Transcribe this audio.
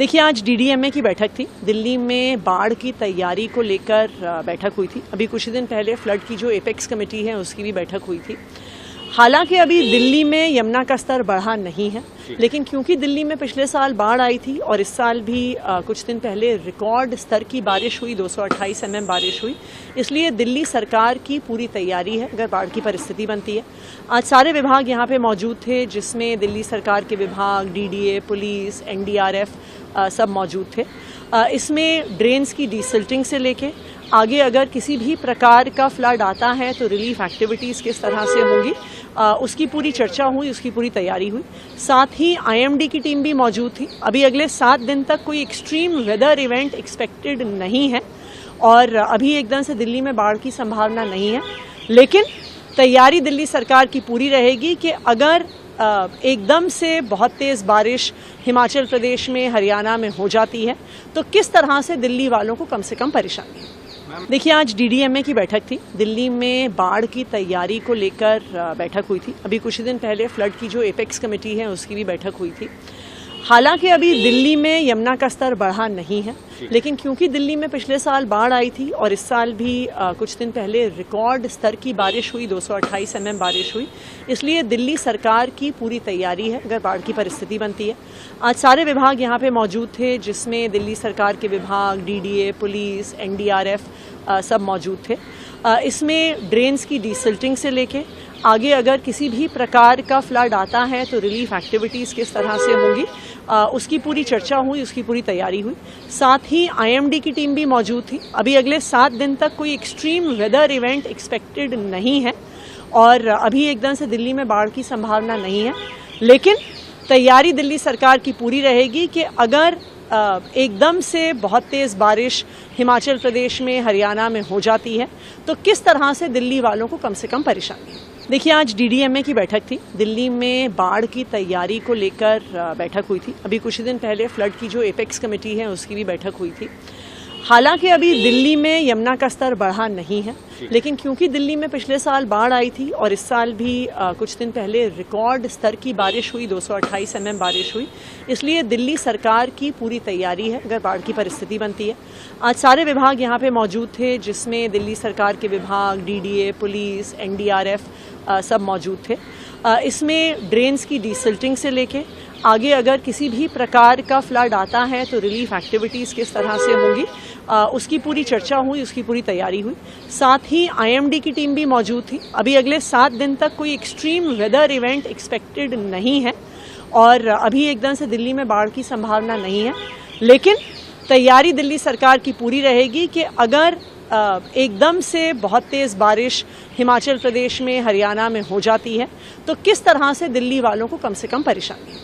देखिए, आज डीडीएमए की बैठक थी। दिल्ली में बाढ़ की तैयारी को लेकर बैठक हुई थी। अभी कुछ दिन पहले फ्लड की जो एपेक्स कमेटी है उसकी भी बैठक हुई थी। हालांकि अभी दिल्ली में यमुना का स्तर बढ़ा नहीं है, लेकिन क्योंकि दिल्ली में पिछले साल बाढ़ आई थी और इस साल भी कुछ दिन पहले रिकॉर्ड स्तर की बारिश हुई, 228 mm बारिश हुई, इसलिए दिल्ली सरकार की पूरी तैयारी है अगर बाढ़ की परिस्थिति बनती है। आज सारे विभाग यहाँ पे मौजूद थे, जिसमें दिल्ली सरकार के विभाग, डीडीए, पुलिस, एनडीआरएफ सब मौजूद थे। इसमें ड्रेन्स की डीसिल्टिंग से लेके आगे अगर किसी भी प्रकार का फ्लड आता है तो रिलीफ एक्टिविटीज़ किस तरह से होंगी, उसकी पूरी चर्चा हुई, उसकी पूरी तैयारी हुई। साथ ही आईएमडी की टीम भी मौजूद थी। अभी अगले 7 दिन तक कोई एक्सट्रीम वेदर इवेंट एक्सपेक्टेड नहीं है और अभी एकदम से दिल्ली में बाढ़ की संभावना नहीं है, लेकिन तैयारी दिल्ली सरकार की पूरी रहेगी कि अगर एकदम से बहुत तेज़ बारिश हिमाचल प्रदेश में, हरियाणा में हो जाती है तो किस तरह से दिल्ली वालों को कम से कम परेशानी। देखिए, आज डीडीएमए की बैठक थी। दिल्ली में बाढ़ की तैयारी को लेकर बैठक हुई थी। अभी कुछ दिन पहले फ्लड की जो एपेक्स कमेटी है उसकी भी बैठक हुई थी। हालांकि अभी दिल्ली में यमुना का स्तर बढ़ा नहीं है, लेकिन क्योंकि दिल्ली में पिछले साल बाढ़ आई थी और इस साल भी कुछ दिन पहले रिकॉर्ड स्तर की बारिश हुई, 228 mm बारिश हुई, इसलिए दिल्ली सरकार की पूरी तैयारी है अगर बाढ़ की परिस्थिति बनती है। आज सारे विभाग यहाँ पे मौजूद थे, जिसमें दिल्ली सरकार के विभाग, डीडीए, पुलिस, एनडीआरएफ सब मौजूद थे। इसमें ड्रेन्स की डीसिल्टिंग से लेके आगे अगर किसी भी प्रकार का फ्लड आता है तो रिलीफ एक्टिविटीज़ किस तरह से होंगी, उसकी पूरी चर्चा हुई, उसकी पूरी तैयारी हुई। साथ ही आईएमडी की टीम भी मौजूद थी। अभी अगले 7 दिन तक कोई एक्सट्रीम वेदर इवेंट एक्सपेक्टेड नहीं है और अभी एकदम से दिल्ली में बाढ़ की संभावना नहीं है, लेकिन तैयारी दिल्ली सरकार की पूरी रहेगी कि अगर एकदम से बहुत तेज़ बारिश हिमाचल प्रदेश में, हरियाणा में हो जाती है तो किस तरह से दिल्ली वालों को कम से कम परेशानी। देखिए, आज डीडीएमए की बैठक थी। दिल्ली में बाढ़ की तैयारी को लेकर बैठक हुई थी। अभी कुछ दिन पहले फ्लड की जो एपेक्स कमेटी है उसकी भी बैठक हुई थी। हालांकि अभी दिल्ली में यमुना का स्तर बढ़ा नहीं है, लेकिन क्योंकि दिल्ली में पिछले साल बाढ़ आई थी और इस साल भी कुछ दिन पहले रिकॉर्ड स्तर की बारिश हुई, 228 mm बारिश हुई, इसलिए दिल्ली सरकार की पूरी तैयारी है अगर बाढ़ की परिस्थिति बनती है। आज सारे विभाग यहाँ पे मौजूद थे, जिसमें दिल्ली सरकार के विभाग, डीडीए, पुलिस, एनडीआरएफ सब मौजूद थे। इसमें ड्रेन्स की डीसिल्टिंग से लेके आगे अगर किसी भी प्रकार का फ्लड आता है तो रिलीफ एक्टिविटीज़ किस तरह से होंगी, उसकी पूरी चर्चा हुई, उसकी पूरी तैयारी हुई। साथ ही आईएमडी की टीम भी मौजूद थी। अभी अगले 7 दिन तक कोई एक्सट्रीम वेदर इवेंट एक्सपेक्टेड नहीं है और अभी एकदम से दिल्ली में बाढ़ की संभावना नहीं है, लेकिन तैयारी दिल्ली सरकार की पूरी रहेगी कि अगर एकदम से बहुत तेज़ बारिश हिमाचल प्रदेश में, हरियाणा में हो जाती है तो किस तरह से दिल्ली वालों को कम परेशानी।